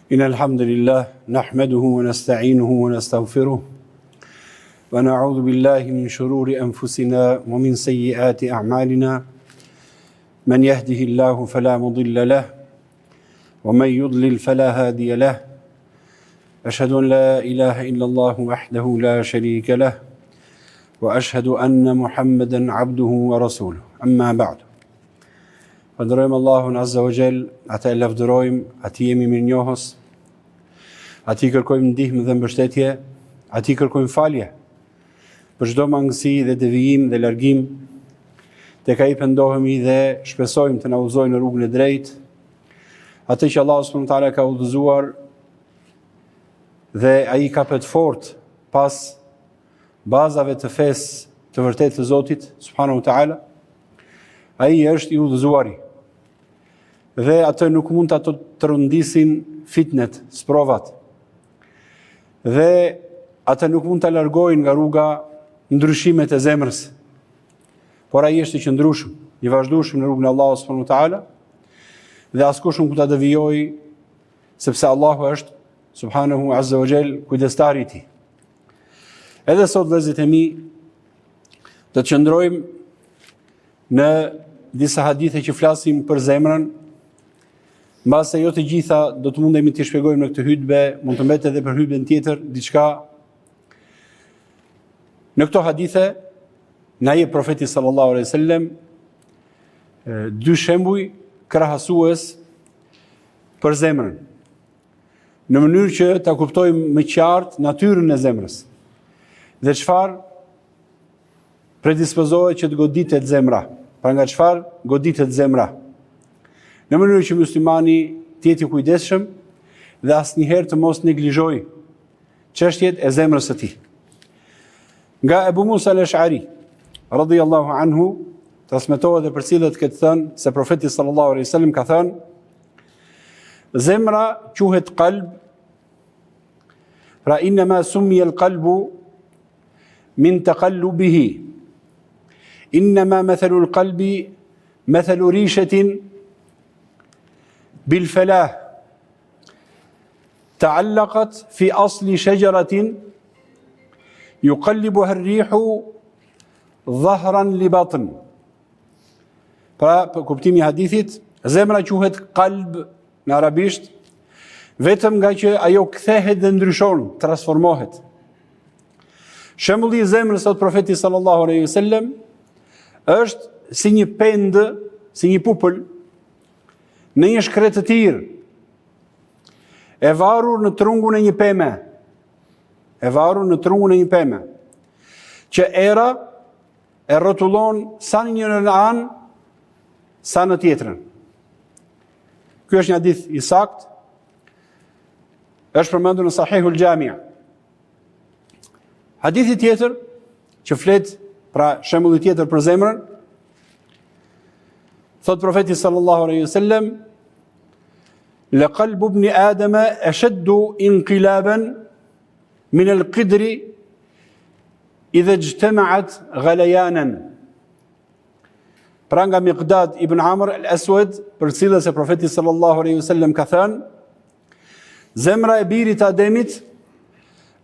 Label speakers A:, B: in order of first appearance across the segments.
A: إن الحمد لله نحمده ونستعينه ونستغفره ونعوذ بالله من شرور أنفسنا ومن سيئات أعمالنا من يهده الله فلا مضل له ومن يضلل فلا هادي له أشهد أن لا إله إلا الله وحده لا شريك له وأشهد أن محمدا عبده ورسوله أما بعد Falënderojmë Allahun Azza wa Jall, ata e lavdërojmë, atij jemi mirënjohës, atij kërkojmë ndihmë dhe mbështetje, atij kërkojmë falje për çdo mangësi dhe devijim dhe largim, tek ai pendohemi dhe shpresojmë të na udhëzojë në rrugën e drejtë, atë që Allahu subhanahu wa taala ka udhëzuar dhe ai ka pet fort pas bazave të fesë të vërtetë të Zotit subhanahu wa taala. Ai është i udhëzuari. Dhe atë nuk mund të rëndisin fitnet, sprovat. Dhe atë nuk mund të largojnë nga rruga ndryshimet e zemrës. Por ai është i qëndrueshëm, i vazhdueshëm në rrugën e Allahut subhanahu wa taala. Dhe askush nuk ta devijojë, sepse Allahu është subhanahu azza wa jall kujdestari i tij. Edhe sot vëllezërit e mi, do të qëndrojmë në disa hadithe që flasim për zemrën, mbase jo të gjitha do të mundemi t'i shpjegojmë në këtë hutbë, mund të mbetet edhe për hutbën tjetër, diçka. Në këto hadithe na jep profeti sallallahu alaihi wasallam dy shembuj krahasues për zemrën, në mënyrë që ta kuptojmë më qartë natyrën e zemrës dhe çfarë predispozohet që të goditet zemra. Pra nga çfarë goditet zemra? Në mënyrë që muslimani të jetë i kujdesshëm dhe asnjëherë të mos neglizhojë çështjet e zemrës së tij. Nga Abu Musa al-Ash'ari radhiyallahu anhu transmetohet dhe përcillet këtë thënë se profeti sallallahu alaihi wasallam ka thënë: zemra quhet qalb, pra inma summiya al-qalbu min taqallubihi. إنما مثل القلب مثل ريشة بالفلاة تعلقت في أصل شجرة يقلبها الريح ظهرا لبطن. Pra, kuptimi i hadithit, zemra quhet qalb në arabisht, vetëm nga që ajo kthehet dhe ndryshon, transformohet. Shembulli i zemrës sot profeti sallallahu alaihi wasallam është si një pendë, si një pupull, në një shkretë të tirë, e varur në trungun e një peme, që era e rrotullon sa në njërin anë, sa në tjetrën. Ky është një hadith i saktë, është përmendur në Sahihul Jami'. Hadithi tjetër që flet, pra shembulli tjetër për zemrën, thot profeti sallallahu alaihi wasallam: "La qalbu ibn Adam ashaddu inqilaban min al-qidri idha ijtama'at ghalayanan." Pra nga Miqdad ibn Amr al-Aswad, përcillet se profeti sallallahu alaihi wasallam ka thënë: zemra e birit Ademit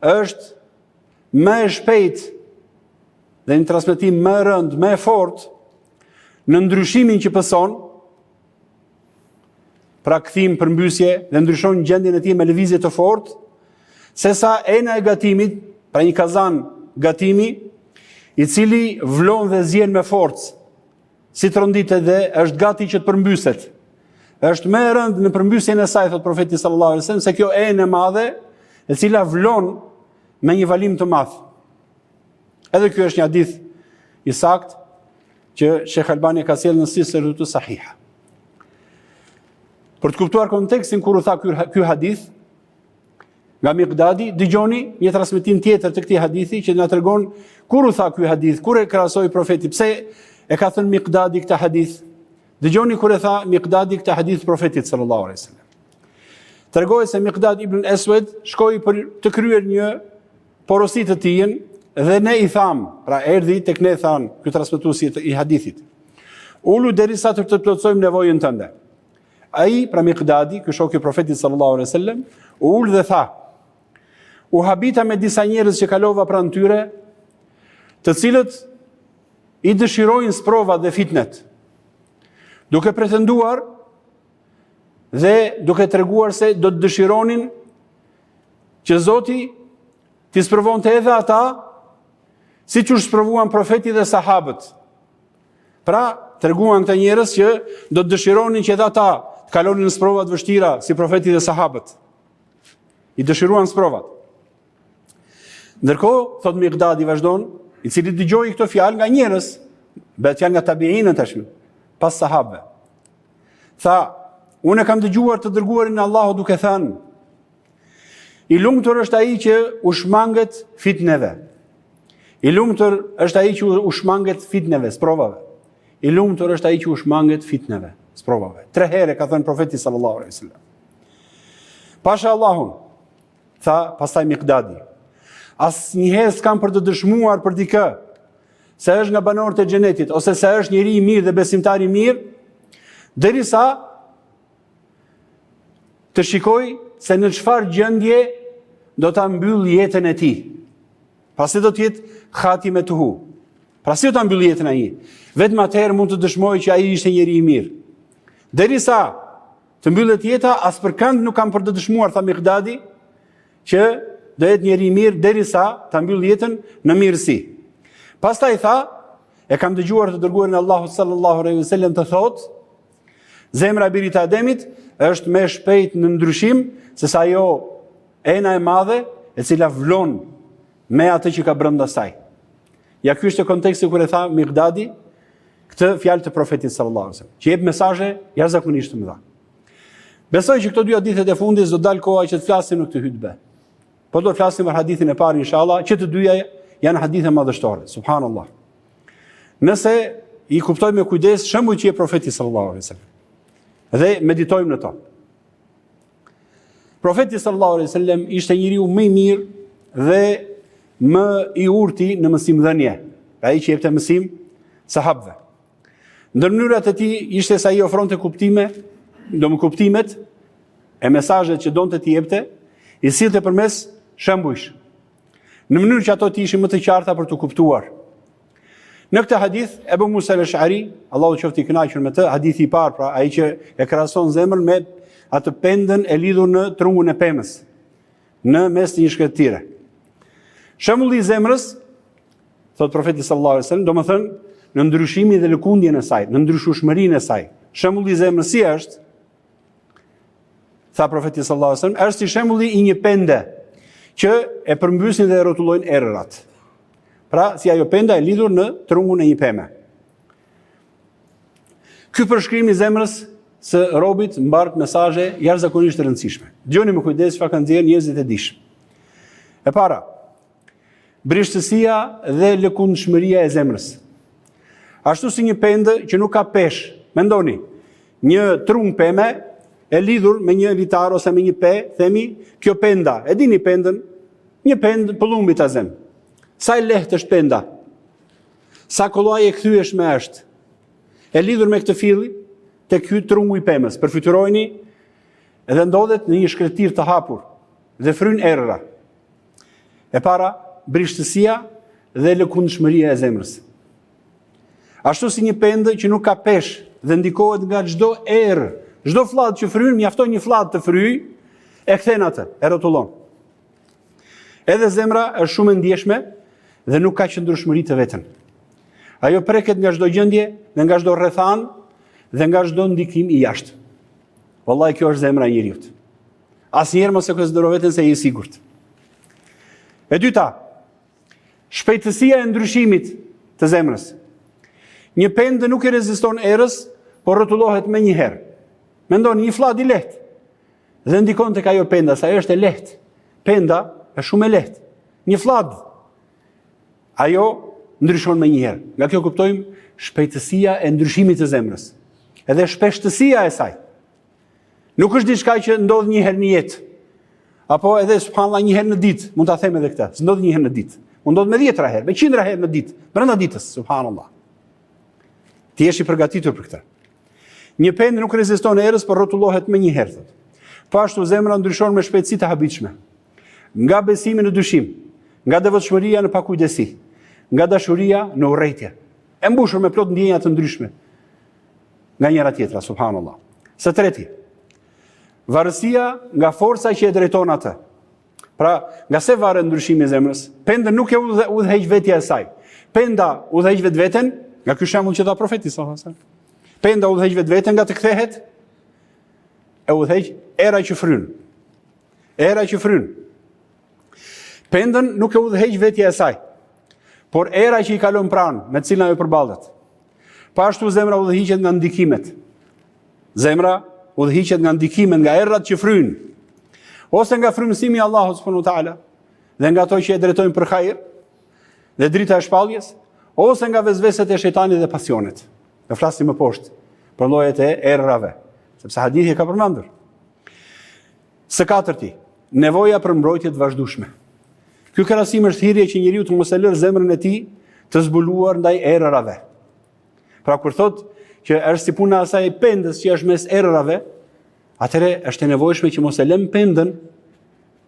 A: është më e shpejtë dhe një transmetim më rënd, më fort, në ndryshimin që pëson, pra kthim, përmbysje, dhe ndryshon gjendjen e tij me lëvizje të fort, sesa ena e gatimit, pra një kazan gatimi, i cili vlon dhe zjen me forcë, si tronditë dhe është gati që të përmbyset. Është më e rënd në përmbysjen e saj, thot profeti sallallahu alaihi wasallam, se kjo enë e madhe, e cila vlon me një valim të madh. Edhe ky është një hadith i saktë që Sheikh Albani ka sjellë në silsilatu sahiha. Për të kuptuar kontekstin kur u tha ky hadith nga Miqdadi, dëgjoni një transmetim tjetër të këtij hadithi që na tregon kur u tha ky hadith, kur e krahasoi profeti, pse e ka thënë Miqdadi këtë hadith. Dëgjoni kur e tha Miqdadi këtë hadith profetit sallallahu alaihi wasallam. Tregohet se Miqdad ibn Aswad shkoi për të kryer një porosi të tij, dhe ne i tham, pra erdhi tek ne than, ky transmetuesi i hadithit: "Ulu derisa të plotësojmë nevojën tënde." Ai, pra Miqdadi, ky shoku i profetit sallallahu alaihi wasallam, u ul dhe tha: "U habita me disa njerëz që kalova pranë tyre, të cilët i dëshirojnë sprovat dhe fitnet, duke pretenduar dhe duke treguar se do të dëshironin që Zoti t'i sprovonte edhe ata, siç u sprovuan profeti dhe sahabët." Pra, treguan këta njerëz që do të dëshironin që edhe ata të kalonin në sprova të vështira si profeti dhe sahabët. I dëshiruan sprovat. Ndërkohë, thot Miqdadi vazhdon, i cili dëgjoi këto fjalë nga njerëz, bëhet fjalë nga tabiinët tashmë, pas sahabëve. Tha: "Unë kam dëgjuar të dërguarin e Allahut duke thënë: I lumtur është ai që u shmanget fitneve. I lumtur është ai që u shmanget fitneve, sprovave. I lumtur është ai që u shmanget fitneve, sprovave." 3 herë ka thënë profeti sallallahu alaihi wasallam. Pasha Allahun, tha pastaj Miqdadi: "Asnjëherë s'kam për të dëshmuar për dikë se është nga banorët e xhenetit ose se është njeri i mirë dhe besimtar i mirë, derisa të shikoj se në çfarë gjendje do ta mbyll jetën e tij. Pasi do të jetë khatimetuhu. Pra si do ta mbyll jetën e ai? Vetëm atëherë mund të dëshmoj që ai ishte njeri i mirë. Derisa të mbyllet jeta, as për kënd nuk kam për të dëshmuar, tha Miqdadi, që do jetë njeri i mirë derisa ta mbyll jetën në mirësi. Pastaj tha: "E kam dëgjuar të dërguarin e Allahut sallallahu alaihi wasallam të thotë: Zemra e birit të Ademit është më shpejt në ndryshim se sa ajo ena e madhe e cila vlon me atë që ka brenda saj." Ja ky është konteksti kur e tha Miqdadi këtë fjalë të profetit sallallahu alaihi wasallam, që jep mesazhe jashtëzakonisht të mëdha. Besoj që këto dy hadithet e fundit do dal koha që të flasim në këtë hutbë. Po do të flasim për hadithin e parë inshallah, që të dyja janë hadithe madhështore. Subhanallahu. Nëse i kuptojmë me kujdes shembull që e profeti sallallahu alaihi wasallam dhe meditojmë në to. Profeti sallallahu alaihi wasallam ishte njeriu më i mirë dhe më i urti në mësimdhënie. Ai që jepte mësim sahabëve. Ndër mënyrat e tij ishte se ai ofronte kuptimet e mesazhet që donte t'i jepte, i sillte përmes shembujsh, në mënyrë që ato të ishin më të qarta për të kuptuar. Në këtë hadith, Ebu Musa al-Ash'ari, Allahu qoftë i kënaqur me të, hadithi i parë, pra ai që e krahason zemrën me atë pendën e lidhur në trungun e pemës, në mes të një shkretëtire. Shembulli i zemrës, thot profeti sallallahu alaihi wasallam, domethënë në ndryshimin dhe lëkundjen e saj, në ndryshueshmërinë e saj. Shembulli i zemrës si është? Tha profeti sallallahu alaihi wasallam, është si shembulli i një pende që e përmbysin dhe e rrotullojnë errat. Pra, si ajo penda e lidhur në trungun e një peme. Ky përshkrim i zemrës së robit mbart mesazhe jashtëzakonisht të rëndësishme. Dgjoni me kujdes çfarë kanë nxjerrë njerëzit e dishëm. E para, brishtësia dhe lëkundshmëria e zemrës. Ashtu si një pendë që nuk ka peshë, mendoni, një trung peme e lidhur me një litar ose me një pe, themi, kjo penda, e dini pendën, një pendë pëllumbi ta zem. Sa e lehtë është penda, sa kollaj e kthyeeshme është, e lidhur me këtë filli, te ky trungu i pemës, përfytyrojeni edhe ndodhet në një shkretir të hapur dhe fryn erra. E para, brishtësia dhe lëkundshmëria e zemrës. Ashtu si një pendë që nuk ka peshë dhe ndikohet nga çdo erë, çdo fllad që fryn, mjafton një fllad të fryj, e kthen atë, e rrotullon. Edhe zemra është shumë e ndjeshme dhe nuk ka qëndrueshmëri të vetën. Ajo preket nga çdo gjendje, dhe nga çdo rrethan dhe nga çdo ndikim i jashtë. Wallahi kjo është zemra e njeriu. Asnjëherë mos e konsidero veten se je i sigurt. E dyta, shpejtësia e ndryshimit të zemrës. Një pendë nuk i reziston erës, por rrotullohet me një herë. Mendoni, një fllad i lehtë dhe ndikon tek ajo penda, sa është e lehtë. Penda është shumë e lehtë. Një fllad, ajo ndryshon me një herë. Nga kjo kuptojmë shpejtësia e ndryshimit të zemrës. Edhe shpeshtësia e saj. Nuk është diçka që ndodh një herë në jetë. Apo edhe subhanallahu një herë në ditë, mund ta them edhe këtë. S'ndodh një herë në ditë. Mund ndodh me 10 herë, me 100 herë në ditë, brenda ditës, subhanallahu. Ti je i përgatitur për këtë. Një pend nuk reziston erës, por rrotullohet me një herë. Po ashtu zemra ndryshon me shpejtësi të habitshme. Nga besimi në dyshim, nga devotshmëria në pakujdesi, nga dashuria në urrëtie. E mbushur me plot ndjenja të ndryshme nga njëra tjetra, subhanallahu. Së treti, varësia nga forca që e drejton atë. Pra, nga se varet ndryshimi i zemrës, penda nuk e udhëheq vetja e saj. Penda udhëheq vetveten, nga ky shembull që dha profeti sallallahu alajhi wasallam. Penda udhëheq vetveten nga të kthehet, e udhëheq era që fryn. Era që fryn. Pendën nuk e udhëheq vetja e saj, por era që i kalon pranë, me të cilën ajo përballet. Po ashtu zemra udhëhiqet nga ndikimet. Zemra udhëhiqet nga ndikimet, nga errat që fryn, ose nga frymësimi i Allahut subhanahu wa taala, dhe nga ato që e drejtojnë për hajër, dhe drita e shpalljes, ose nga vezveset e shejtanit dhe pasionet. Ne flasim më poshtë për llojet e errave, sepse hadithi e ka përmendur. Së katërti, nevoja për mbrojtje të vazhdueshme. Ky krahasim është thirrje që njeriu të mos e lërë zemrën e tij të zbuluar ndaj errave. Pra kur thot që është si puna e asaj pendës që është mes errave, atëherë është e nevojshme që mos e lëm pendën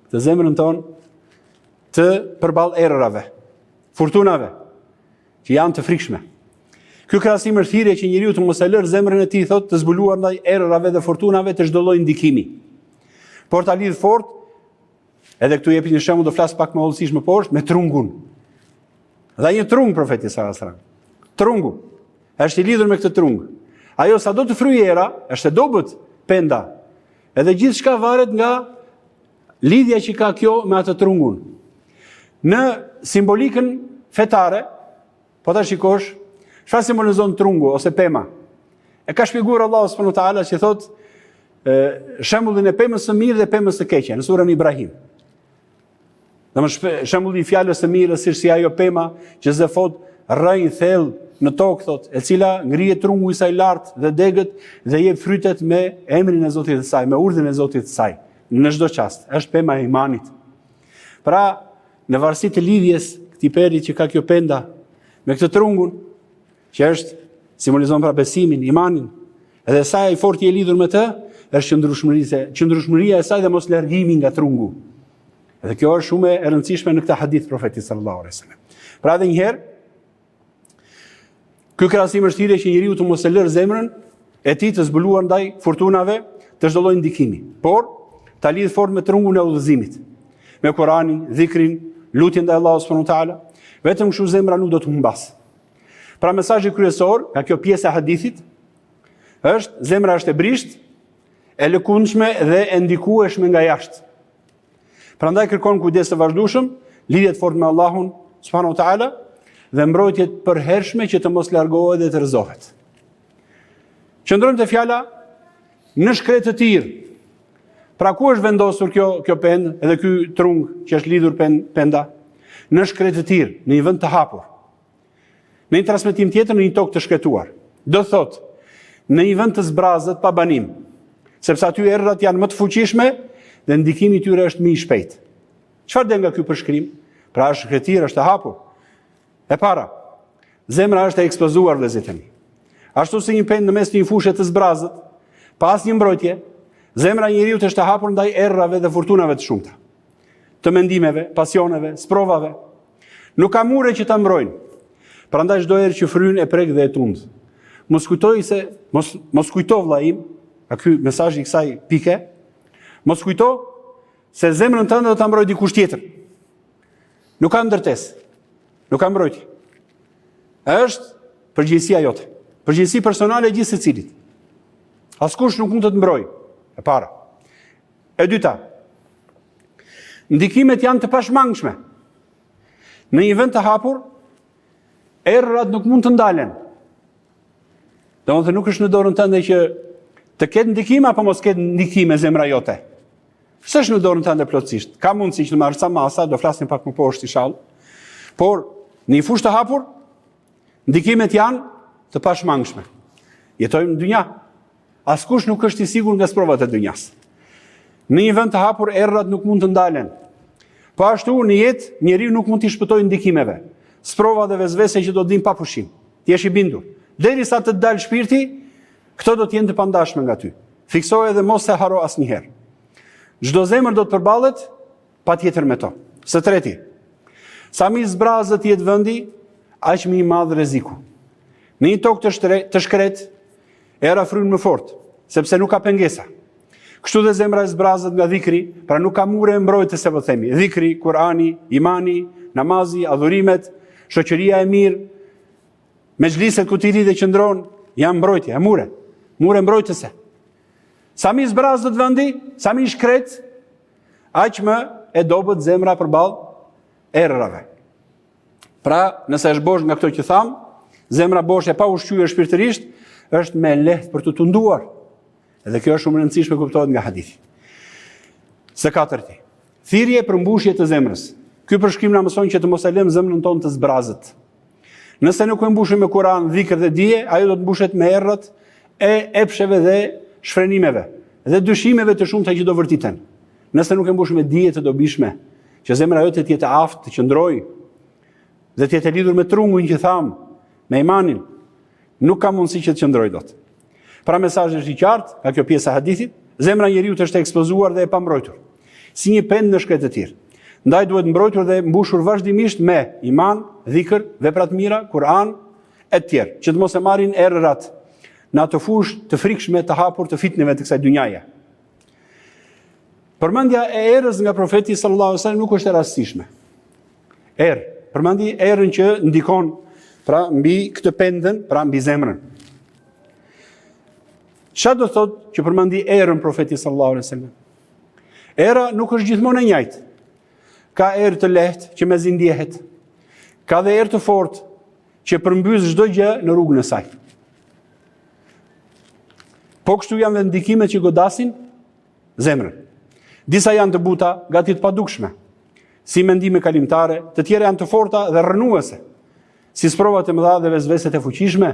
A: të zemrën tonë të përballë errave, furtunave që janë të frikshme. Ky krahasim është thirrje që njeriu të mos e lërë zemrën e tij thotë të zbuluar ndaj errave dhe fortunave të çdo lloji ndikimi. Por ta lidh fort, edhe këtu jepi një shembull, do flas pak më hollësisht më poshtë, me trungun. Dha një trung profeti sallallahu alajhi wasallam. Trungu është i lidhur me këtë trung. Ajo sa do të fryjë era, është e dobët penda. Edhe gjithçka varet nga lidhja që ka kjo me atë trungun. Në simbolikën fetare, po ta shikosh, çfarë simbolizon trungu ose pema? E ka shpjeguar Allahu subhanahu wa taala që thotë shembullin e pemës së mirë dhe pemës së keqe në surën Ibrahim. Domethënë shembulli i fjalës së mirë është si ajo pema që zefot rrënjë thellë në tokë thot, e cila ngrihet trungu i saj lart dhe degët dhe jep frytet me emrin e Zotit të saj, me urdhën e Zotit të saj. Në çdo çast, është pema e imanit. Pra, në varësi të lidhjes këtij peri që ka kjo penda me këtë trungun, që është simbolizon pra besimin, imanin, edhe sa i fortë i lidhur me të, është qëndrueshmëria e saj dhe mos largimi nga trungu. Edhe kjo është shumë e rëndësishme në këtë hadith profetit sallallahu alaihi wasallam. Pra edhe një herë, ky krahasim është thirrje që njeriu të mos e lërë zemrën e tij të zbuluar ndaj fortunave të çdo lloji ndikimi, por ta lidh fort me trungun e udhëzimit, me Kur'anin, dhikrin, lutjen ndaj Allahut subhanahu wa taala. Vetëm kështu zemra nuk do të humbas. Pra mesazhi kryesor nga kjo pjesë e hadithit është zemra është e brisht, e lëkundshme dhe e ndikueshme nga jashtë. Prandaj kërkon kujdes të vazhdueshëm, lidhje të fortë me Allahun subhanahu wa taala dhe mbrojtje të përhershme që të mos largohet dhe të rrëzohet. Qëndrojmë te fjala në shkretë të tirë. Pra ku është vendosur kjo pendë, edhe ky trung që është lidhur penda? Në shkretë të tirë, në një vend të hapur. Në një transmetim tjetër, në një tokë të shkretuar. Do thot, në një vend të zbrazët pa banim, sepse aty errat janë më të fuqishme dhe ndikimi i tyre është më i shpejtë. Çfarë del nga ky përshkrim? Pra është shkretir, është e hapur. E para, zemra është e eksplozuar vëllezërit e mi. Ashtu si një pend në mes të një fushe të zbrazët, pa asnjë mbrojtje, zemra e njeriu është e hapur ndaj errave dhe fortunave të shumta, të mendimeve, pasioneve, sprovave. Nuk ka mure që ta mbrojnë. Prandaj çdo herë që fryn e prek dhe e tund. Mos kujto vëlla im, a ky mesazhi i kësaj pike, mos kujto se zemrën tënde do ta mbrojë dikush tjetër. Nuk ka ndërtesë. Nuk ka mbrojtje. Është përgjegjësia jote. Përgjegjësi personale e gjithë secilit. Askush nuk mund të të mbrojë. E para. E dyta. Ndikimet janë të pashmangshme. Në një vend të hapur, errat nuk mund të ndalen. Domethënë nuk është në dorën tënde që të ketë ndikim apo mos ketë ndikim e zemra jote. S'është në dorën tënde plotësisht. Ka mundësi që të marrësh sa masa, do flasim pak më poshtë inshallah. Por në një fushë të hapur, ndikimet janë të pashmangshme. Jetojmë në dynja. Askush nuk është i sigurt nga sprovat e dynjas. Në një vend të hapur, errat nuk mund të ndalen. Po ashtu në jetë, njeriu nuk mund të shpëtojë ndikimeve, sprova dhe vezvese që do të dinë pa pushim. Ti je i bindur. Derisa të dalë shpirti, Këto do të jenë të pandashme nga ty. Fiksoje dhe mos e haro asnjëherë. Çdo zemër do të përballet patjetër me to. Së treti, sa më i zbrazët jetë vendi, aq më i madh rreziku. Në një tokë të shkret, era fryn më fort, sepse nuk ka pengesa. Kështu dhe zemra e zbrazët nga dhikri, pra nuk ka mure e mbrojtëse, po themi. Dhikri, Kurani, imani, namazi, adhurimet, shoqëria e mirë, mexhliset ku ti ri dhe qëndron, janë mbrojtje, mure mbrojtëse. Sa më i zbrazët vendi, sa më i shkret, aq më e dobët zemra përballë errave. Pra, nëse është bosh nga këto që tham, zemra bosh e pa ushqyer shpirtërisht, është me lehtë për të tunduar. Edhe kjo është shumë e rëndësishme kuptohet nga hadithi. Së katërti, thirrje për mbushje të zemrës. Ky përshkrim na mëson që të mos e lëm zemrën tonë të zbrazët. Nëse nuk e mbushim me Kur'an, dhikr dhe dije, ajo do të mbushet me errët e epsheve dhe shfrenimeve dhe dyshimeve të shumta që do vërtiten. Nëse nuk e mbushim me dije të dobishme, që zemra jote të jetë aftë, të qëndrojë dhe të jetë e lidhur me trungun që tham, me imanin, nuk ka mundësi që të qëndrojë dot. Pra mesazhi është i qartë, nga kjo pjesë e hadithit, zemra e njeriu është e ekspozuar dhe e pambrojtur, si një pend në shkretë të tir. Ndaj duhet mbrojtur dhe mbushur vazhdimisht me iman, dhikr, vepra të mira, Kur'an e të tjerë, që të mos e marrin errat në atë fushë të frikshme të hapur të fitneve të kësaj dynjaje. Përmendja e errës nga profeti sallallahu alajhi wasallam nuk është e rastishme. Përmendi errën që ndikon pra mbi këtë pendën, pra mbi zemrën. Çfarë do thotë që përmendi errën profeti sallallahu alajhi wasallam? Era nuk është gjithmonë e njëjtë. Ka erë të lehtë që mezi ndjehet. Ka dhe erë të fortë që përmbys çdo gjë në rrugën e saj. Po kështu janë dhe ndikimet që godasin zemrën. Disa janë të buta, gati të padukshme, si mendime kalimtare, të tjera janë të forta dhe rrënuese, si sprovat e mëdha dhe vezveset e fuqishme,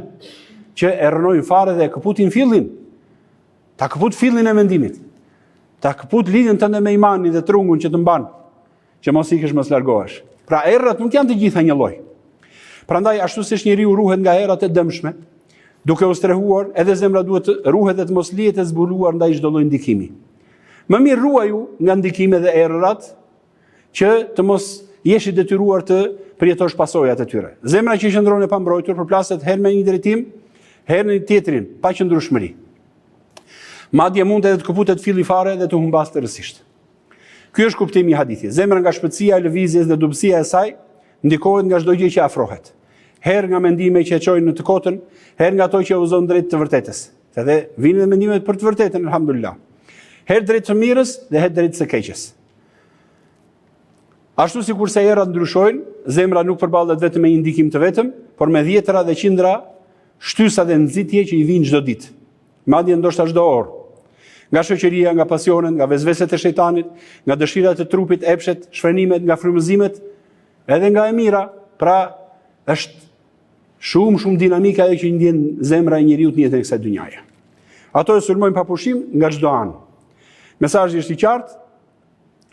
A: që e rrënojnë fare dhe e këputin fillin. Ta këput fillin e mendimit. Ta këput lidhjen tënde me imanin dhe trungun që të mban, që mos ikesh mos largohesh. Pra errat nuk janë të gjitha një lloj. Prandaj ashtu siç njeriu ruhet nga errat e dëmshme, duke u strehuar, edhe zemra duhet të ruhet dhe të mos lihet e zbuluar ndaj çdo lloji ndikimi. Më mirë ruaju nga ndikimet dhe errat, që të mos jesh i detyruar të përjetosh pasojat e tyre. Zemra që qëndron e pambrojtur përplaset herë me një drejtim, herë në tjetrin, pa qëndrueshmëri. Madje mund edhe të këputet filli fare dhe të humbas tërësisht. Ky është kuptimi i hadithit. Zemra nga shpëtësia e lëvizjes dhe dobësia e saj ndikohet nga çdo gjë që afrohet. Herë nga mendime që e çojnë në të kotën, herë nga ato që udhëzon drejt të vërtetës. Edhe vinë dhe mendimet për të vërtetën, alhamdulillah. Herë drejt të mirës dhe herë drejt së keqes. Ashtu si kurse errat ndryshojnë, zemra nuk përballet vetëm me një ndikim të vetëm, por me dhjetëra dhe qindra shtysa dhe nxitje që i vijnë çdo ditë. Madje ndoshta çdo orë. Nga shoqëria, nga pasionet, nga vezveset e shejtanit, nga dëshirat e trupit, epshet, shfrenimet, nga frymëzimet, edhe nga e mira. Pra është shumë dinamike ajo që ndjen zemra e njeriu në jetën e kësaj dynjaje. Ato e sulmojnë pa pushim nga çdo anë. Mesazhi është i qartë.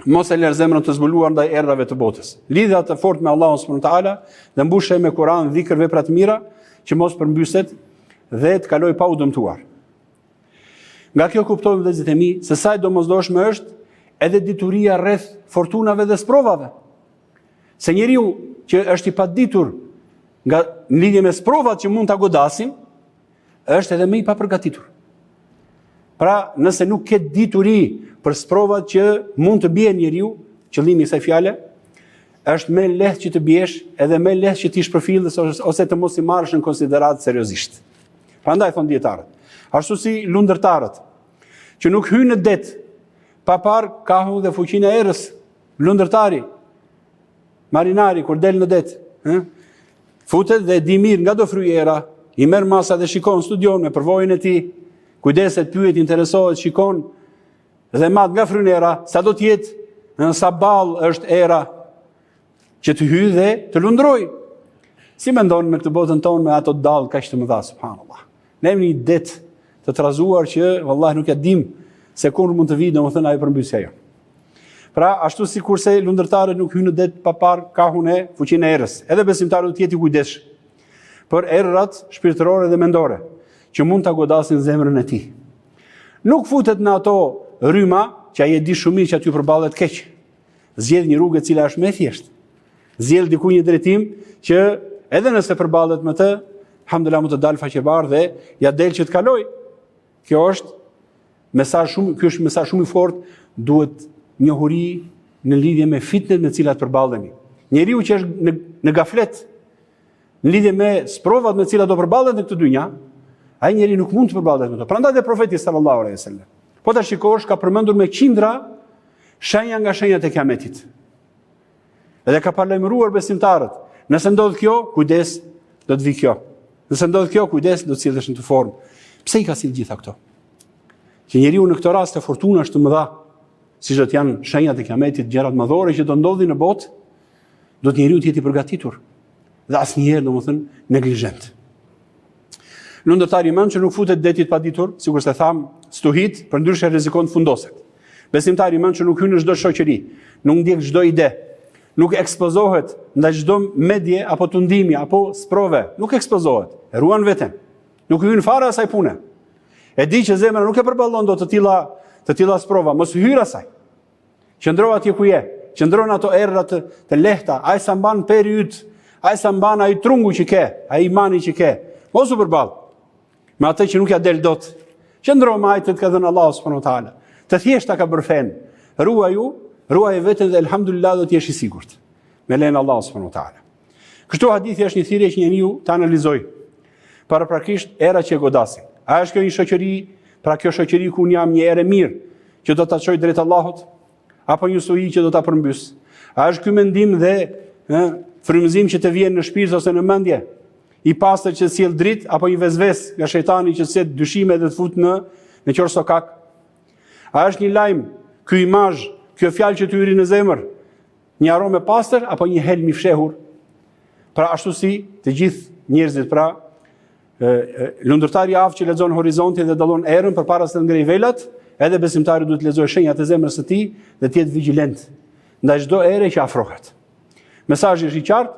A: Mos e lër zemrën të zbuluar ndaj errave të botës. Lidhja të fortë me Allahun subhanuhu teala dhe mbushje me Kur'an, dhikr, vepra të mira, që mos përmbyset dhe të kaloj pa u dëmtuar. Nga kjo kuptojmë vëllezërit e mi se sa e domosdoshme është edhe dituria rreth fortunave dhe sprovave. Se njeriu që është i paditur nga në lidhje me sprovat që mund ta godasin, është edhe më i papërgatitur. Pra, nëse nuk ke dituri për sprovat që mund të bie njeriu, qëllimi i kësaj fjale, është më lehtë që të biesh, edhe më lehtë që ti shpërfillësh ose të mos i marrësh në konsiderat seriozisht. Prandaj thon dietarët, ashtu si lundërtarët, që nuk hyjnë në det pa parë kahun dhe fuqinë e errës, lundërtari, marinari kur del në det, futet dhe di mirë nga do fryera, i merr masa dhe shikon, studion me përvojën e tij, kujdeset, pyet, interesohet, shikon dhe mat nga frynera, sa do të jetë, sa ballë është era që të hyjë dhe të lundroj. Si mendon me këtë botën tonë me ato dallë kaq të mëdha, subhanallahu. Ne jemi një det të trazuar që vallahi nuk e dim se kur mund të vijë domethënë ajo përmbysja jo. Pra, ashtu si kurse lundërtarët nuk hyjnë në det pa parë kahun e fuqinë e errës. Edhe besimtarët duhet të jetë i kujdesshëm për errat shpirtërore dhe mendore, që mund ta godasin zemrën e tij. Nuk futet në ato rryma që ai e di shumë mirë që aty përballet keq. Zgjedh një rrugë e cila është më e thjeshtë. Zgjedh diku një drejtim që edhe nëse përballet me të, alhamdulillah mund të dalë faqebar dhe ja del që të kaloj. Ky është mesazh shumë i fortë, duhet njohuri në lidhje me fitnet me të cilat përballemi. Njeriu që është në gaflet në lidhje me sprovat me të cilat do përballet në këtë dynja, ai njeriu nuk mund të përballet me to. Prandaj dhe profeti sallallahu alejhi wasallam, po ta shikosh, ka përmendur me qindra shenja nga shenjat e kiametit. Edhe ka paralajmëruar besimtarët, nëse ndodh kjo, kujdes, do të vi kjo. Nëse ndodh kjo, kujdes, do të sillesh në të formë. Pse i ka sill gjitha këto? Që njeriu në këtë rast e fortuna është të mëdha, siç do të janë shenjat e kiametit, gjërat mëdhore që do ndodhin në botë, do të njeriu të jetë i përgatitur dhe asnjëherë domethënë neglizhent. Lundërtari i mençur nuk futet detit pa ditur, sikur se tham, stuhit, përndryshe rrezikon të fundoset. Besimtari i mençur nuk hyn në çdo shoqëri, nuk ndjek çdo ide, nuk ekspozohet ndaj çdo medie apo tundimi apo sprove, nuk ekspozohet, e ruan veten. Nuk hyn fare asaj pune. E di që zemra nuk e përballon dot të tilla sprova, mos hyr asaj. Qëndro atje ku je, qëndron ato erra të lehta, ai sa mban peri yt, ai sa mban ai trungu që ke, ai imani që ke. Mos u përball me atë që nuk ja del dot. Qëndro me ai të ka dhënë Allahu subhanahu wa taala. Të thjeshta ka bërë fen. Ruaj veten dhe elhamdulillah do të jesh i sigurt. Me lenin Allahu subhanahu wa taala. Kështu hadithi është një thirrje që njeriu ta analizoj. Paraprakisht era që godasin. A është kjo një shoqëri, pra kjo shoqëri ku jam një erë mirë që do ta çoj drejt Allahut, apo një stuhi që do ta përmbys? A është ky mendim dhe frymëzim që të vjen në shpirt ose në mendje, i pastër që sjell dritë, apo një vezves nga shejtani që sjell dyshime dhe të fut në qor sokak? A është një lajm, ky imazh, kjo fjalë që ty hyri në zemër, një aromë e pastër apo një helm i fshehur? Pra ashtu si të gjithë njerëzit, pra lundërtari i aftë që lexon horizontin dhe dallon erën përpara se të ngrejë velat, edhe besimtari duhet të lexojë shenjat e zemrës së tij dhe të jetë vigjilent ndaj çdo ere që afrohet. Mesazhi është i qartë.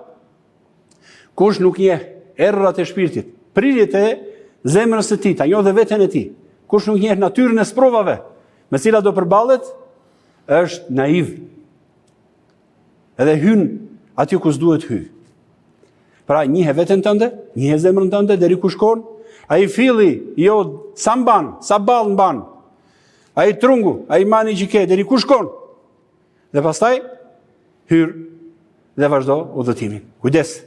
A: Kush nuk njeh errat e shpirtit, prirjet e zemrës së tij, ta njohë dhe veten e tij. Kush nuk njeh natyrën e sprovave me cilat do përballet, është naiv. Edhe hyn aty ku s'duhet hyj. Pra njihe veten tënde, njihe zemrën tënde deri ku shkon. Ai filli, jo sa mban, sa ball mban. Ai trungu, ai mani që ke deri ku shkon. Dhe pastaj hyr dhe vazhdo udhëtimin. Kujdes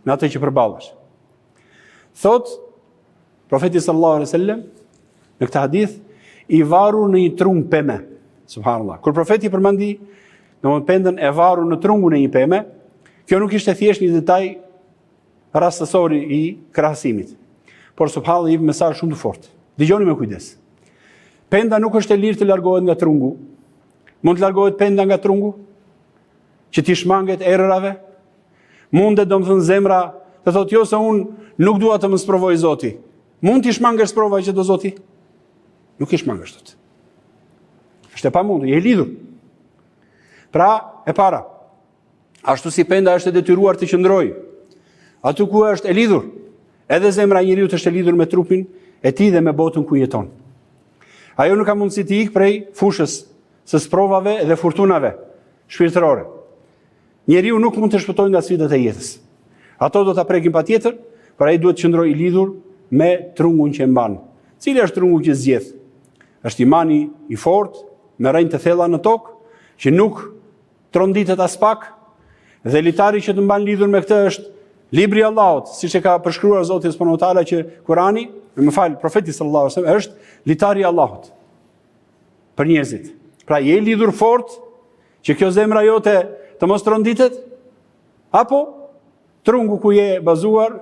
A: në atë që përballesh. Thot profeti sallallahu alaihi wasallam në këtë hadith, i varur në një trung peme. Subhanallah. Kur profeti përmendi domethënë pendën e varur në trungun e një peme, kjo nuk ishte thjesht një detaj rastësori i krahasimit. Por subhanallahu një mesazh shumë të fortë. Dëgjoni me kujdes. Penda nuk është e lirë të largohet nga trungu. Mund të largohet penda nga trungu që t'i shmanget errave. Mundet domethënë zemra të thotë jo se unë nuk dua të më sprovoj Zoti. Mund t'i shmangesh sprova që do Zoti? Nuk i shmangesh dot. Është e pamundur, je i lidhur. Pra, e para, ashtu si penda është e detyruar të qëndrojë aty ku është e lidhur, edhe zemra e njeriu është e lidhur me trupin e tij dhe me botën ku jeton. Ajo nuk ka mundësi të ikë prej fushës së sprovave dhe furtunave shpirtërore. Njeriu nuk mund të shpëtojë nga sfidat e jetës. Ato do ta prekin patjetër, por ai duhet të qëndrojë i lidhur me trungun që e mban. Cili është trungu që zgjedh? Është imani i fortë, me rrënjë të thella në tokë, që nuk tronditet as pak, dhe litari që të mban lidhur me këtë është libri i Allahut, siç e ka përshkruar Zoti subhanahu wa taala që Kurani, profeti sallallahu alaihi wasallam është litari i Allahut për njerëzit. Pra je lidhur fort që kjo zemra jote të mos tronditet, apo trungu ku je bazuar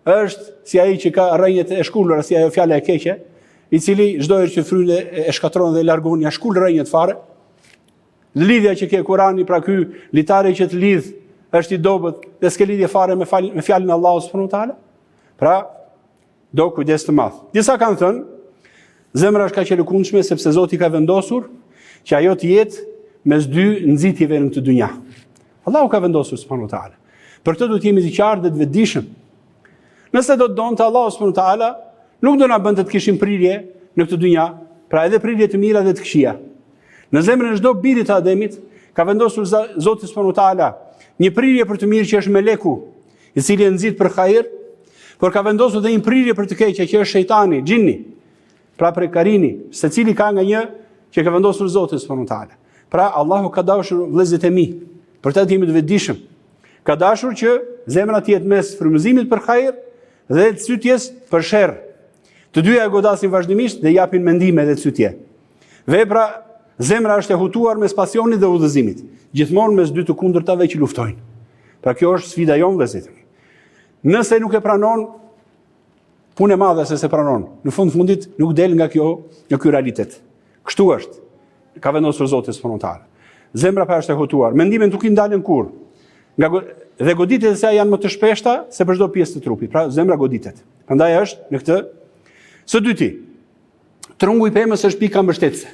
A: është si ai që ka rrënjët e shkullura, si ajo fjala e keqe, i cili çdo herë që frynë e shkatron dhe e largon ja shkull rrënjët fare. Lidhja që ke Kurani, pra ky litari që të lidh është i dobët dhe s'ke lidhje fare me fjalën e Allahut subhanahu wa taala. Pra, do kujdes të madh. Disa kanë thënë, zemra është kaq e lëkundshme sepse Zoti ka vendosur që ajo të jetë mes dy nxitjeve në këtë dynja. Allahu ka vendosur subhanahu wa taala. Për këtë duhet jemi të qartë dhe të vetëdijshëm. Nëse do të donte Allahu subhanahu wa taala, nuk do na bënte të kishim prirje në këtë dynja, pra edhe prirje të mira dhe të këqija. Në zemrën e çdo biri të Ademit ka vendosur Zoti subhanahu wa taala një prirje për të mirë që është meleku, i cili e nxit për hajër, por ka vendosur edhe një prirje për të keqe që është shejtani, xhinni, pra prekarini, secili ka nga një që ka vendosur Zoti subhanahu wa taala. Pra Allahu ka dashur vëllezërit e mi, për të jemi të vetëdijshëm. Ka dashur që zemra të jetë mes frymëzimit për hajër dhe të sytjes për sherr. Të dyja e godasin vazhdimisht dhe japin mendime dhe sytje. Vepra, zemra është e hutuar mes pasionit dhe udhëzimit, gjithmonë mes dy të kundërtave që luftojnë. Pra kjo është sfida jonë vëllezër. Nëse nuk e pranon, punë e madhe se pranon. Në fundit nuk del nga ky realitet. Kështu është. Ka vendosur Zoti subhanahu wa taala. Zemra pa është e hutuar, mendimet nuk i ndalen kurrë. Dhe goditet e saj janë më të shpeshta se për çdo pjesë të trupit. Pra zemra goditet. Prandaj është në këtë. Së dyti, trungu i pemës është pika mbështetëse.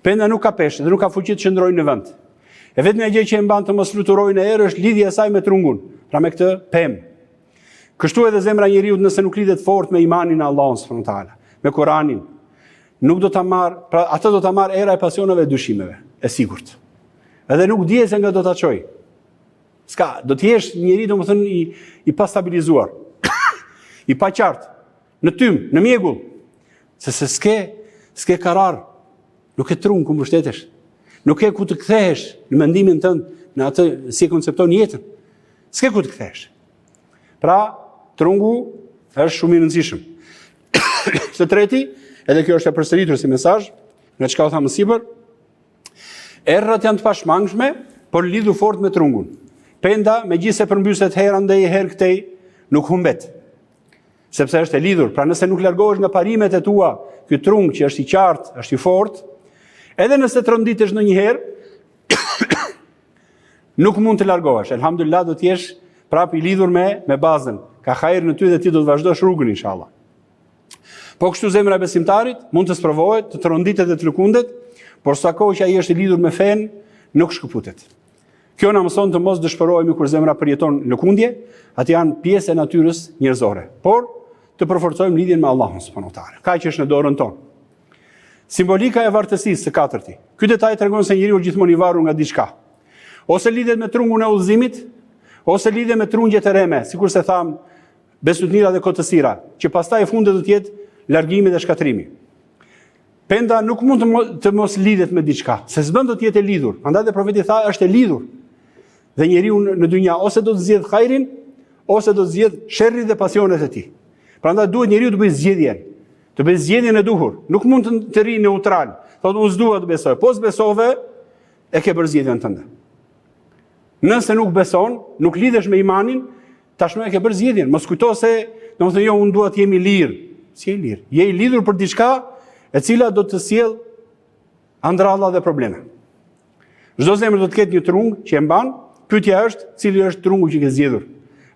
A: Penda nuk ka peshë dhe nuk ka fuqi të qëndrojë në vend. E vetmja gjë që e mban të mos fluturojë në erë është lidhja e saj me trungun, pra me këtë pemë. Kështu edhe zemra e njeriu nëse nuk lidhet fort me imanin në Allahun subhanahu wa taala, me Kur'anin, nuk do ta marr, pra atë do ta marr era e pasioneve e dyshimeve, e sigurt. Edhe nuk dihet se nga do ta çojë. S'ka, do të jesh njeri domethënë i pastabilizuar, i paqartë, në tym, në mjegull, se s'ke karar, nuk e trun ku mbështetesh, nuk e ku të kthehesh në mendimin tënd, në atë si e koncepton jetën. S'ke ku të kthehesh. Pra, trungu është shumë i rëndësishëm. Së treti, edhe kjo është e përsëritur si mesazh, nga çka u tha më sipër, errët janë të pashmangshme, por lidhu fort me trungun. Penda, megjithëse përmbyset herë andej herë këtej, nuk humbet. Sepse është e lidhur. Pra nëse nuk largohesh nga parimet e tua, ky trung që është i qartë, është i fortë, edhe nëse tronditesh ndonjëherë, nuk mund të largohesh. Elhamdulillah do të jesh prapë i lidhur me bazën. Ka hajër në ty dhe ti do të vazhdosh rrugën inshallah. Po kështu zemra e besimtarit mund të sprovohet, të tronditet dhe të lëkundet, por sa kohë që ai është i lidhur me fen, nuk shkëputet. Kjo na mëson të mos dëshpërohemi kur zemra përjeton lëkundje, atë janë pjesë e natyrës njerëzore. Por të përforcojmë lidhjen me Allahun subhanahu wa taala. Kaq që është në dorën tonë. Simbolika e vartësisë së katërti. Ky detaj tregon se njeriu gjithmonë i varur nga diçka. Ose lidhet me trungun e udhëzimit, ose lidhet me trungjet e rreme, sikur se tham besutnira dhe kotësira, që pastaj e fundit do të jetë largimi dhe shkatrimi. Penda nuk mund të mos lidhet me diçka, se s'bën do të jetë e lidhur. Prandaj dhe profeti tha është e lidhur. Dhe njeriu në dynja ose do të zgjedh hajrin, ose do të zgjedh sherrin dhe pasionet e tij. Prandaj duhet njeriu të bëjë zgjedhjen. Të bëjë zgjedhjen e duhur. Nuk mund të rri neutral. Thotë unë s'dua të besoj. Po s'besove, e ke bërë zgjedhjen tënde. Nëse nuk beson, nuk lidhesh me imanin, tashmë e ke bërë zgjedhjen. Mos kujto se, domethënë jo unë dua të jemi lirë. Si je lirë? Je i lidhur për diçka e cila do të sjell andralla dhe probleme. Çdo zemër do të ketë një trung që e mban. Pyetja është, cili është trungu që ke zgjedhur?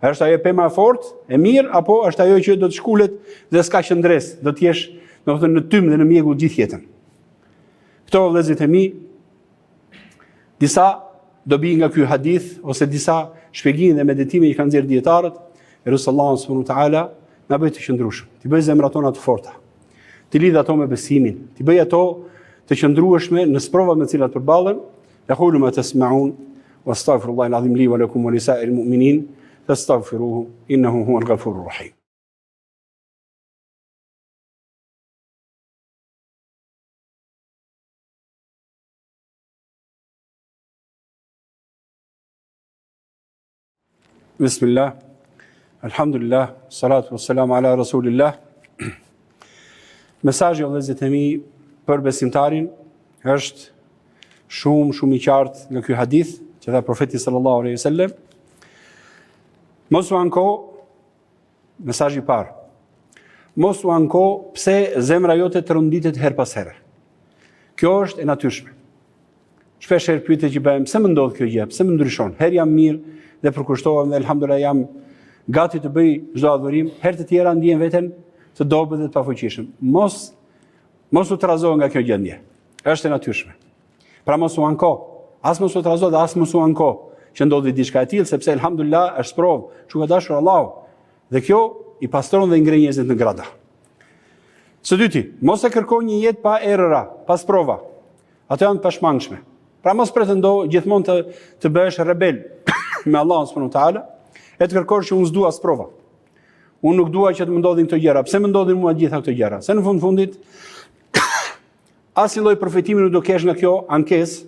A: Është ajo pema e fortë, e mirë, apo është ajo që do të shkulet dhe s'ka qëndres, do të jesh, domethënë në tym dhe në mjegull gjithë jetën. Këto vëllezërit e mi, disa dobi nga ky hadith ose disa shpjegime dhe meditime që kanë nxjerrë dietarët, Resulullah subhanahu wa taala na bëj të qëndrueshëm, të bëj zemrat tona të forta, të lidh ato me besimin, të bëj ato të qëndrueshme në provat me të cilat përballen. Yaqulu ma tasma'un wastaghfirullahi al-azim li wa lakum wa lisa'il mu'minin fastaghfiruhu innahu huwal ghafurur rahim. Bismillah, alhamdulillah, salatu wassalamu ala rasulillah. Mesazhi vëllezërit e mi për besimtarin është shumë i qartë nga ky hadith që dha profeti sallallahu alaihi wasallam. Mos u anko, mesazhi i parë. Mos u anko pse zemra jote tronditet her pas here. Kjo është e natyrshme. Shpesh herë pyetje që bëjmë, pse më ndodh kjo gjë? Pse më ndryshon? Herë jam mirë dhe përkushtohem dhe elhamdulillah jam gati të bëj çdo adhurim, herë të tjera ndihem veten të dobët dhe të pafuqishëm. Mos u trazo nga kjo gjendje. Është e natyrshme. Pra mos u anko, as mos u trazo dhe as mos u anko që ndodhi diçka e tillë, sepse elhamdulillah është provë, që ka dashur Allahu. Dhe kjo i pastron dhe i ngre njerëzit në grada. Së dyti, mos e kërkoj një jetë pa errëra, pas prova. Ato janë të pashmangshme. Pra mos pretendo gjithmonë të bëhesh rebel me Allahun subhanahu wa taala, e të kërkosh që unë s'dua as prova. Unë nuk dua që të më ndodhin këto gjëra. Pse më ndodhin mua gjitha këto gjëra? Se në fundit asnjë lloj përfitimi nuk do kesh nga kjo ankesë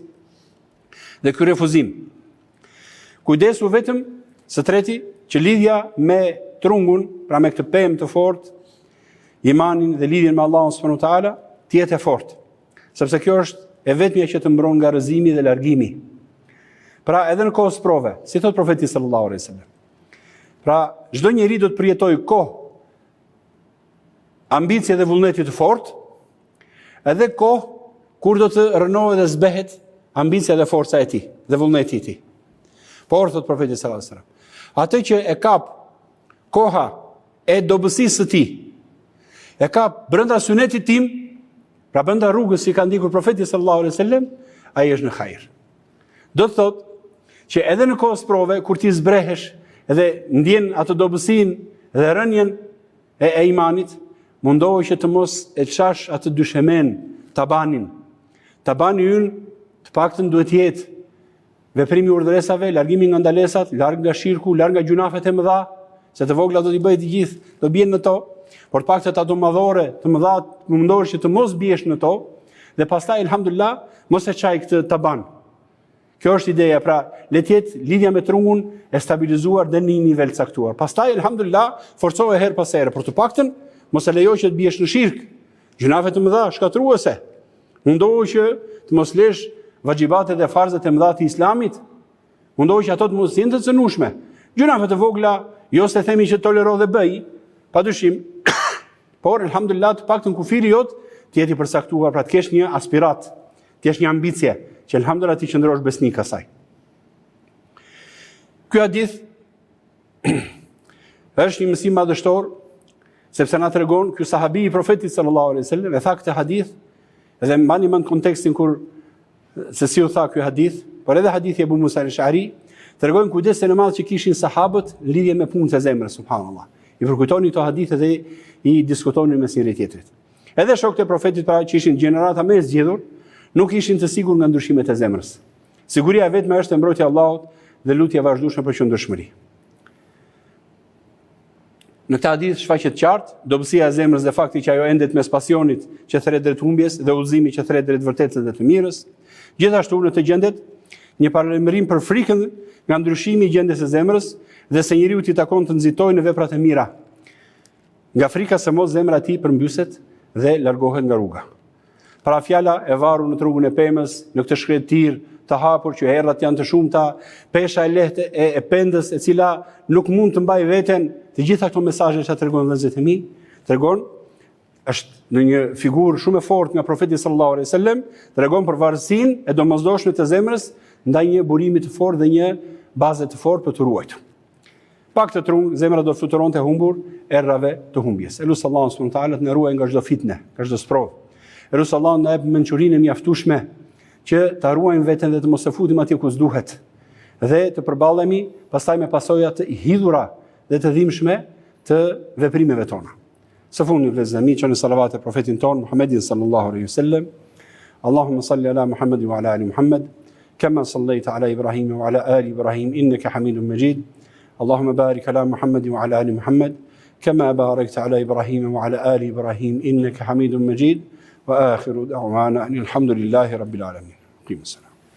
A: dhe ky refuzim. Kujdesu vetëm së treti që lidhja me trungun, pra me këtë pemë të fortë, imanin dhe lidhjen me Allahun subhanahu wa taala, të jetë e fortë. Sepse kjo është e vetmja që të mbron nga rrëzimi dhe largimi. Pra edhe në kohës prove, si thot profeti sallallahu alaihi wasallam. Pra çdo njeri do të përjetojë kohë ambicie dhe vullneti të fortë, edhe kohë kur do të rënohet dhe zbehet ambicia dhe forca e tij dhe vullneti i tij. Por thot profeti sallallahu alaihi wasallam, atë që e kap koha e dobësisë së tij, e kap brenda sunetit tim, pra brenda rrugës si ka ndikur profeti sallallahu alaihi wasallam, ai është në hajër. Do të thotë që edhe në kohës prove, kur ti zbrehesh edhe ndjen atë dobësinë dhe rënjen e imanit, mundohej që të mos e çash atë dyshemen, tabanin. Tabani ynë të paktën duhet jetë veprimi i urdhëresave, largimi nga ndalesat, larg nga shirku, larg nga gjunafet e mëdha, se të vogla do t'i bëj të gjithë, do bien në to, por të paktën ato madhore, të mëdha, mundohesh që të mos biesh në to, dhe pastaj elhamdulillah mos e çaj këtë taban. Kjo është ideja, pra le të jetë lidhja me trungun e stabilizuar dhe në një nivel caktuar. Pastaj elhamdulillah forcoje her pas here, por të paktën mos e lejo që të biesh në shirk, gjunafe të mëdha, shkatruese. Mundohu që të mos lesh vaxhibatet dhe farzet e mëdha të Islamit. Mundohu që ato të mos jenë të cënueshme. Gjunafe të vogla, jo se themi që tolero dhe bëj, padyshim, por elhamdulillah të paktën kufiri jot të jeti përcaktuar, pra të kesh një aspirat, të kesh një ambicie, që elhamdulillah ti qëndrosh besnik asaj. Ky hadith është një mësim madhështor, sepse na tregon ky sahabi i profetit sallallahu alaihi wasallam e tha këtë hadith, edhe mbani mend kontekstin kur se si u tha ky hadith, por edhe hadithi e Abu Musa al-Ash'ari tregojnë kujdesin e madh që kishin sahabët në lidhje me punën e zemrës, subhanallah. I përkujtonin këto hadithe dhe i diskutonin mes njëri tjetrit. Edhe shokët e profetit pra që ishin gjenerata më e zgjedhur, nuk ishin të sigurt nga ndryshimet e zemrës. Siguria vetme është e mbrojtja e Allahut dhe lutja e vazhdueshme për qëndrueshmëri. Në këtë hadith shfaqet qartë dobësia e zemrës dhe fakti që ajo endet mes pasionit që thret drejt humbjes dhe udhëzimit që thret drejt vërtetës dhe të mirës. Gjithashtu në të gjendet një paralajmërim për frikën nga ndryshimi i gjendjes së zemrës dhe se njeriu t'i takon të nxitojë në veprat e mira. Nga frika se mos zemra e tij përmbyset dhe largohet nga rruga. Pra fjala e varur në trungun e pemës, në këtë shkretir të hapur që errat janë të shumta, pesha e lehtë e pendës e cila nuk mund të mbajë veten, të gjitha këto mesazhe që tregojnë vëllezërit e mi, tregon është në një figurë shumë e fortë nga profeti sallallahu alaihi wasallam, tregon për varësinë e domosdoshme të zemrës ndaj një burimi të fortë dhe një baze të fortë për të ruajtur. Pak të trung, zemra do fluturonte humbur errave të humbjes. Elu sallallahu subhanahu wa taala të na ruaj nga çdo fitne, nga çdo sprov. Elu sallallahu na jep mençurinë e mjaftueshme që ta ruajmë veten dhe të mos e futim atje ku s'duhet. Dhe të përballemi pastaj me pasoja të hidhura dhe të dhimbshme të veprimeve tona. Së fundi vëllezëri, që në salavat e profetin ton Muhammedin sallallahu alaihi wasallam. Allahumma salli ala Muhammad wa ala ali Muhammad, kama sallaita ala Ibrahim wa ala ali Ibrahim innaka Hamidum Majid. Allahumma barik ala Muhammad wa ala ali Muhammad, kama barakta ala Ibrahim wa ala ali Ibrahim innaka Hamidum Majid. Wa akhiru da'wana alhamdulillahi rabbil alamin. Qimus.